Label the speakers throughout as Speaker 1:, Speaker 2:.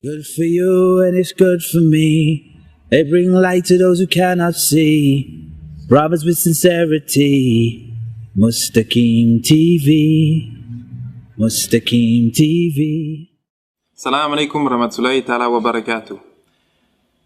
Speaker 1: Good for you and it's good for me. They bring light to those who cannot see. Brothers with sincerity. Mustaqim TV. Mustaqim TV.
Speaker 2: Assalamu alaikum warahmatullahi ta'ala wa barakatuh.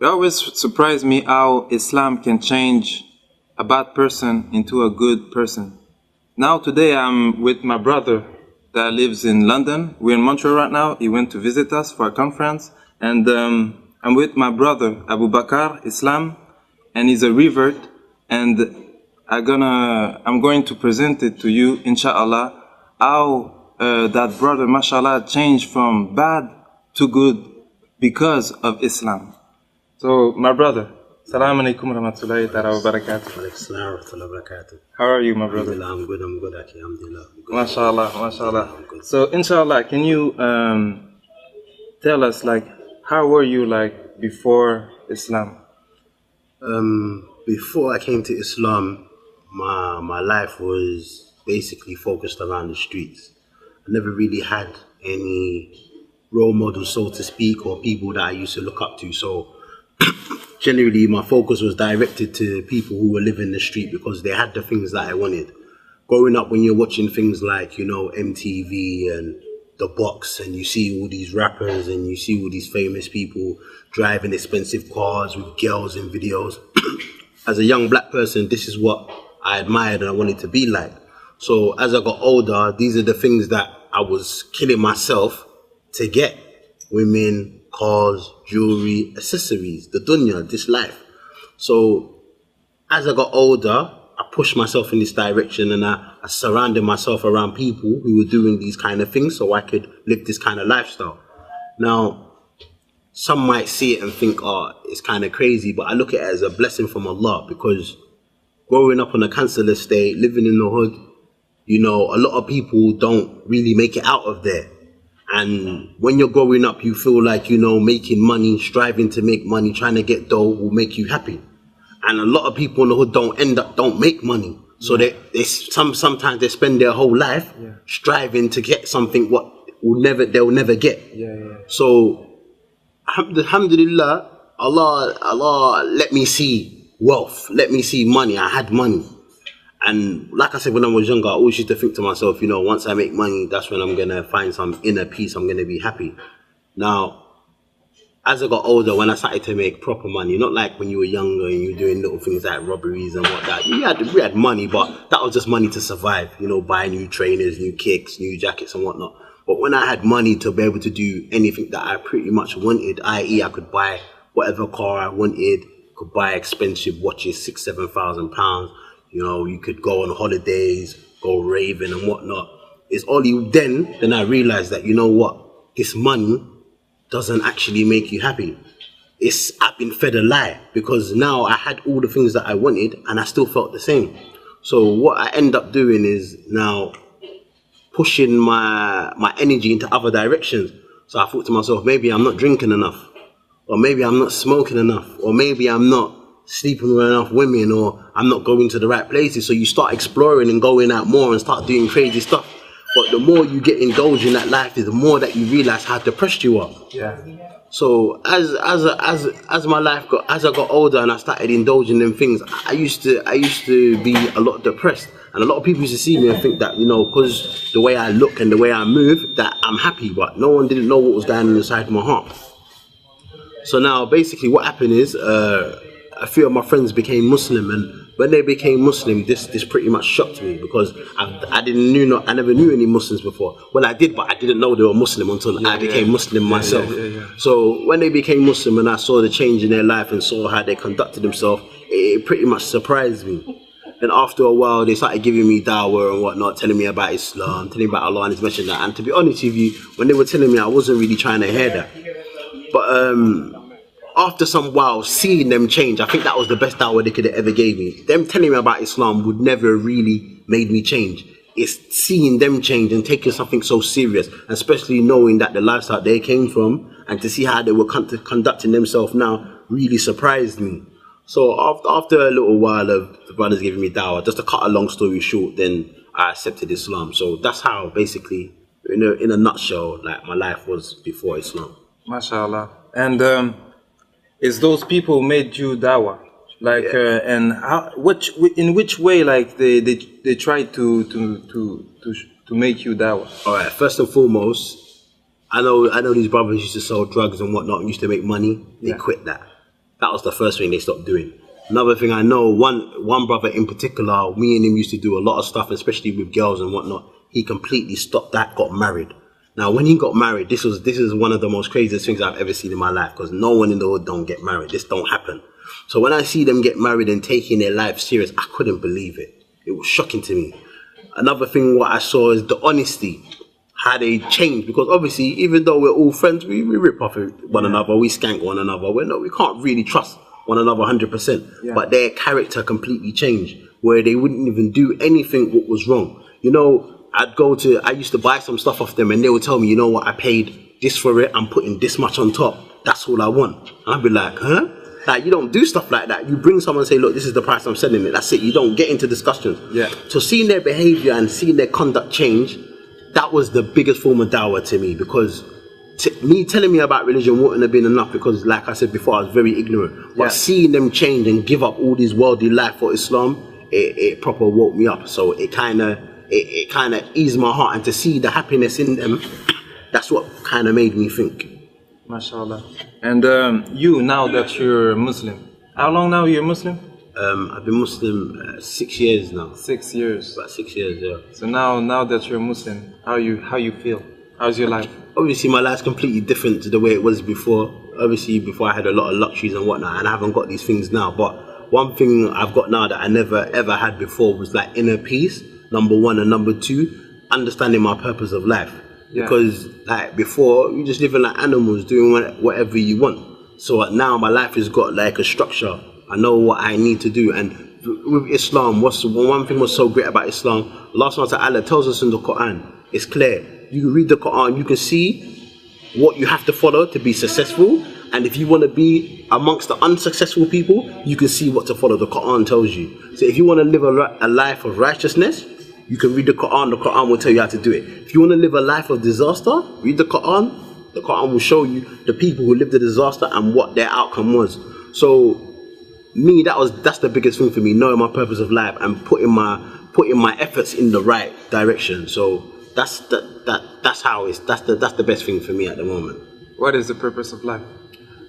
Speaker 2: It always surprised me how Islam can change a bad person into a good person. Now today I'm with my brother that lives in London. We're in Montreal right now. He went to visit us for a conference. And I'm with my brother AbuBakr Islam, and he's a revert. And I'm going to present it to you, inshallah, how that brother, mashallah, changed from bad to good because of Islam. So, my brother, Assalamu alaikum warahmatullahi ta'ala wa barakatuh. How are you, my brother?
Speaker 3: I'm good, alhamdulillah.
Speaker 2: MashaAllah, MashaAllah. So, inshallah, can you tell us, how were you, before Islam?
Speaker 3: Before I came to Islam, my life was basically focused around the streets. I never really had any role models, so to speak, or people that I used to look up to. So generally my focus was directed to people who were living the street because they had the things that I wanted. Growing up, when you're watching things like, MTV and The Box, and you see all these rappers and you see all these famous people driving expensive cars with girls in videos. As a young black person, this is what I admired and I wanted to be like. So as I got older, these are the things that I was killing myself to get: women, cars, jewelry, accessories, the dunya, this life. So as I got older, I pushed myself in this direction, and I surrounded myself around people who were doing these kind of things so I could live this kind of lifestyle. Now, some might see it and think, oh, it's kind of crazy, but I look at it as a blessing from Allah, because growing up on a council estate, living in the hood, a lot of people don't really make it out of there. And when you're growing up, you feel like, making money, striving to make money, trying to get dough will make you happy. And a lot of people in the hood don't make money. So sometimes they spend their whole life striving to get something what they'll never get. So alhamdulillah, Allah let me see wealth, let me see money. I had money. And like I said, when I was younger, I always used to think to myself, once I make money, that's when I'm going to find some inner peace. I'm going to be happy. Now, as I got older, when I started to make proper money, not like when you were younger and you were doing little things like robberies and whatnot. We had money, but that was just money to survive, buy new trainers, new kicks, new jackets and whatnot. But when I had money to be able to do anything that I pretty much wanted, i.e. I could buy whatever car I wanted, could buy expensive watches, £6,000-7,000. You could go on holidays, go raving and whatnot. It's only then I realized that, this money doesn't actually make you happy. I've been fed a lie, because now I had all the things that I wanted and I still felt the same. So what I end up doing is now pushing my energy into other directions. So I thought to myself, maybe I'm not drinking enough, or maybe I'm not smoking enough, or maybe I'm not sleeping with enough women, or I'm not going to the right places. So you start exploring and going out more and start doing crazy stuff. But the more you get indulged in that life, the more that you realize how depressed you are. So as my life as I got older and I started indulging in things, I used to be a lot depressed. And a lot of people used to see me and think that, because the way I look and the way I move, that I'm happy. But no one didn't know what was going on inside my heart. So now basically what happened is, a few of my friends became Muslim, and when they became Muslim, this pretty much shocked me, because I never knew any Muslims before. Well, I did, but I didn't know they were Muslim until I became Muslim myself. So when they became Muslim and I saw the change in their life and saw how they conducted themselves, it pretty much surprised me. And after a while, they started giving me dawah and whatnot, telling me about Islam, telling me about Allah and His Messenger. And to be honest with you, when they were telling me, I wasn't really trying to hear that. But after some while, seeing them change, I think that was the best dawah they could have ever gave me. Them telling me about Islam would never really made me change. It's seeing them change and taking something so serious, especially knowing that the lifestyle they came from, and to see how they were conducting themselves now really surprised me. So after a little while of the brothers giving me dawah, just to cut a long story short, then I accepted Islam. So that's how basically, in a nutshell, my life was before Islam.
Speaker 2: MashaAllah. And is those people who made you dawah? Like, and how, in which way, like, they try to make you dawah?
Speaker 3: All right. First and foremost, I know these brothers used to sell drugs and whatnot and used to make money. They quit that. That was the first thing they stopped doing. Another thing I know, one brother in particular, me and him used to do a lot of stuff, especially with girls and whatnot. He completely stopped that, got married. Now, when he got married, this is one of the most craziest things I've ever seen in my life, because no one in the world don't get married. This don't happen. So when I see them get married and taking their life serious, I couldn't believe it. It was shocking to me. Another thing what I saw is the honesty, how they changed, because obviously, even though we're all friends, we rip off one another, we skank one another. We can't really trust one another 100%. But their character completely changed, where they wouldn't even do anything what was wrong. You know, I used to buy some stuff off them and they would tell me, you know what, I paid this for it, I'm putting this much on top, that's all I want. And I'd be like, huh? Like, you don't do stuff like that. You bring someone and say, look, this is the price I'm selling it, that's it. You don't get into discussions. So seeing their behavior and seeing their conduct change, that was the biggest form of dawah to me, because me telling me about religion wouldn't have been enough, because like I said before, I was very ignorant. But seeing them change and give up all this worldly life for Islam, it proper woke me up. So it kind of eased my heart, and to see the happiness in them, that's what kind of made me think.
Speaker 2: MashaAllah. And you, now that you're Muslim, how long now you're Muslim?
Speaker 3: I've been Muslim 6 years now.
Speaker 2: 6 years.
Speaker 3: About 6 years, yeah.
Speaker 2: So now that you're Muslim, how you feel? How's your life?
Speaker 3: Obviously, my life's completely different to the way it was before. Obviously, before I had a lot of luxuries and whatnot, and I haven't got these things now. But one thing I've got now that I never ever had before was like inner peace, number one, and number two, understanding my purpose of life. Because like before, you just living like animals, doing whatever you want. So now my life has got like a structure. I know what I need to do. And with Islam, one thing was so great about Islam, Allah subhanahu wa ta'ala tells us in the Quran, it's clear. You can read the Quran, you can see what you have to follow to be successful. And if you want to be amongst the unsuccessful people, you can see what to follow. The Quran tells you. So if you want to live a life of righteousness, you can read the Quran will tell you how to do it. If you want to live a life of disaster, read the Quran will show you the people who lived the disaster and what their outcome was. So me, that's the biggest thing for me, knowing my purpose of life and putting my efforts in the right direction. So that's the best thing for me at the moment.
Speaker 2: What is the purpose of life?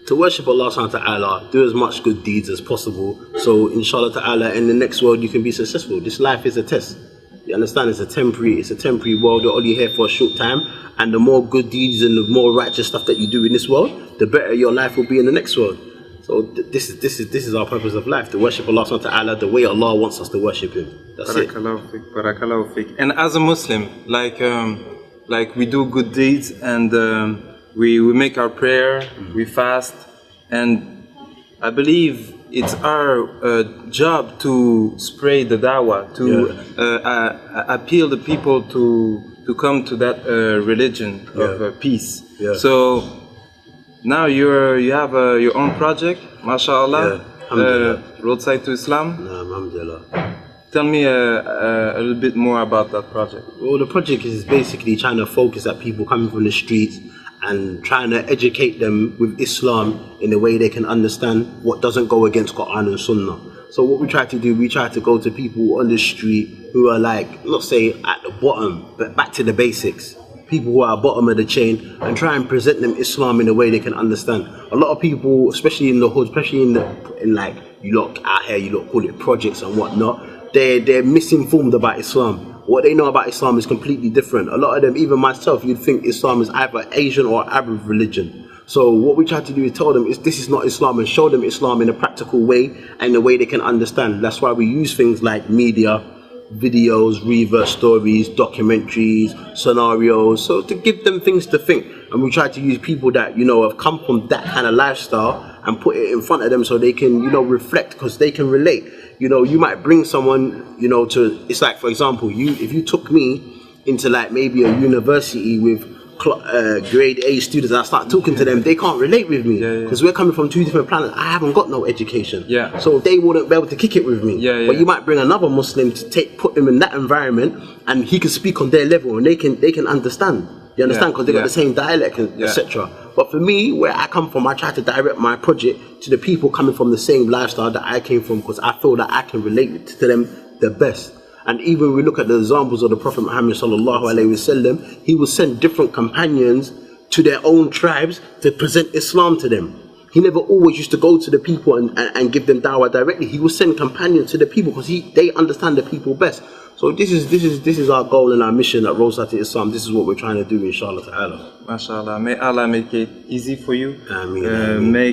Speaker 3: To worship Allah subhanahu wa ta'ala, do as much good deeds as possible. So inshallah ta'ala, in the next world you can be successful. This life is a test. You understand? It's a temporary world. You're only here for a short time, and the more good deeds and the more righteous stuff that you do in this world, the better your life will be in the next world. So this is our purpose of life, to worship Allah subhanahu wa ta'ala the way Allah wants us to worship Him. That's it.
Speaker 2: Barakallahu fik. And as a Muslim, like we do good deeds, and we make our prayer, we fast, and I believe it's our job to spread the dawah, to appeal the people to come to that religion of peace. So now you have your own project, mashallah, Roadside to Islam.
Speaker 3: Alhamdulillah.
Speaker 2: Tell me a little bit more about that project.
Speaker 3: Well, the project is basically trying to focus at people coming from the streets and trying to educate them with Islam in a way they can understand what doesn't go against Quran and Sunnah. So what we try to do, we try to go to people on the street who are like, not say at the bottom, but back to the basics. People who are bottom of the chain, and try and present them Islam in a way they can understand. A lot of people, especially in the hood, especially in like, you lot out here, you lot call it projects and whatnot, they're misinformed about Islam. What they know about Islam is completely different. A lot of them, even myself, you'd think Islam is either Asian or Arab religion. So what we try to do is tell them this is not Islam, and show them Islam in a practical way and a way they can understand. That's why we use things like media, videos, reverse stories, documentaries, scenarios, so to give them things to think. And we try to use people that, have come from that kind of lifestyle and put it in front of them so they can, reflect, because they can relate. You might bring someone, it's like, for example, if you took me into like maybe a university with grade A students and I start talking to them, they can't relate with me because we're coming from two different planets. I haven't got no education, so they wouldn't be able to kick it with me. But you might bring another Muslim to put them in that environment, and he can speak on their level and they can understand. You understand? Because they got the same dialect, etc. But for me, where I come from, I try to direct my project to the people coming from the same lifestyle that I came from, because I feel that I can relate to them the best. And even when we look at the examples of the Prophet Muhammad sallallahu alaihi wasallam, he would send different companions to their own tribes to present Islam to them. He never always used to go to the people and give them dawah directly. He would send companions to the people because they understand the people best. So this is our goal and our mission at Rosat Islam. This is what we're trying to do, inshallah ta'ala.
Speaker 2: MashaAllah. May Allah make it easy for you.
Speaker 3: Ameen.
Speaker 2: May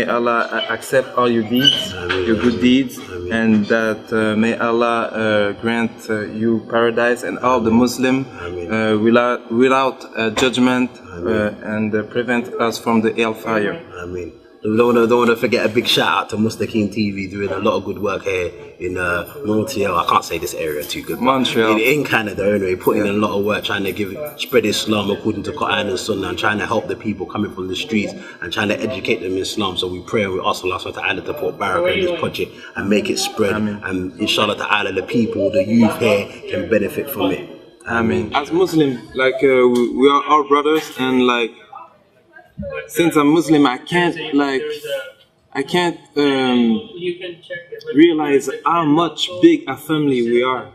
Speaker 2: Allah accept all your deeds, your good deeds, and that may Allah grant you paradise and all the Muslim without judgment and prevent us from the hellfire.
Speaker 3: Ameen. Don't want to forget a big shout out to Mustaqim TV, doing a lot of good work here in Montreal. I can't say this area too good.
Speaker 2: Montreal.
Speaker 3: In Canada, anyway, putting in a lot of work, trying to spread Islam according to Quran and Sunnah, and trying to help the people coming from the streets and trying to educate them in Islam. So we pray and we ask Allah subhanahu wa ta'ala to put barakah in this project and make it spread. And inshallah ta'ala, the people, the youth here can benefit from it.
Speaker 2: Amen. As Muslim, like we are all brothers, and like since I'm Muslim, I can't realize how much big a family we are.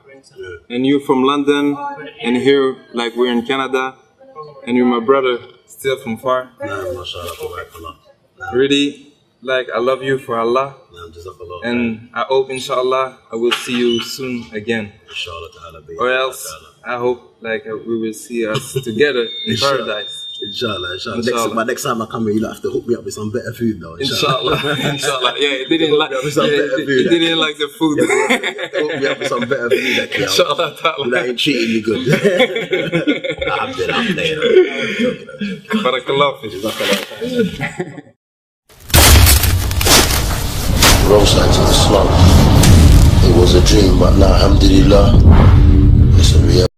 Speaker 2: And you're from London, and here, like, we're in Canada, and you're my brother, still from far. Really, like, I love you for Allah, and I hope, inshallah, I will see you soon again. Or else, I hope, like, we will see us together in paradise.
Speaker 3: Inshallah. Next time I come here, you'll have to hook me up with some better food though.
Speaker 2: Inshallah. Yeah, they didn't like the food.
Speaker 3: Hook me up with some better food.
Speaker 2: Inshallah.
Speaker 3: That ain't treating you good. I'm playing.
Speaker 2: Barakallah.
Speaker 4: Rosat Islam. It was a dream, but now, alhamdulillah, it's a reality.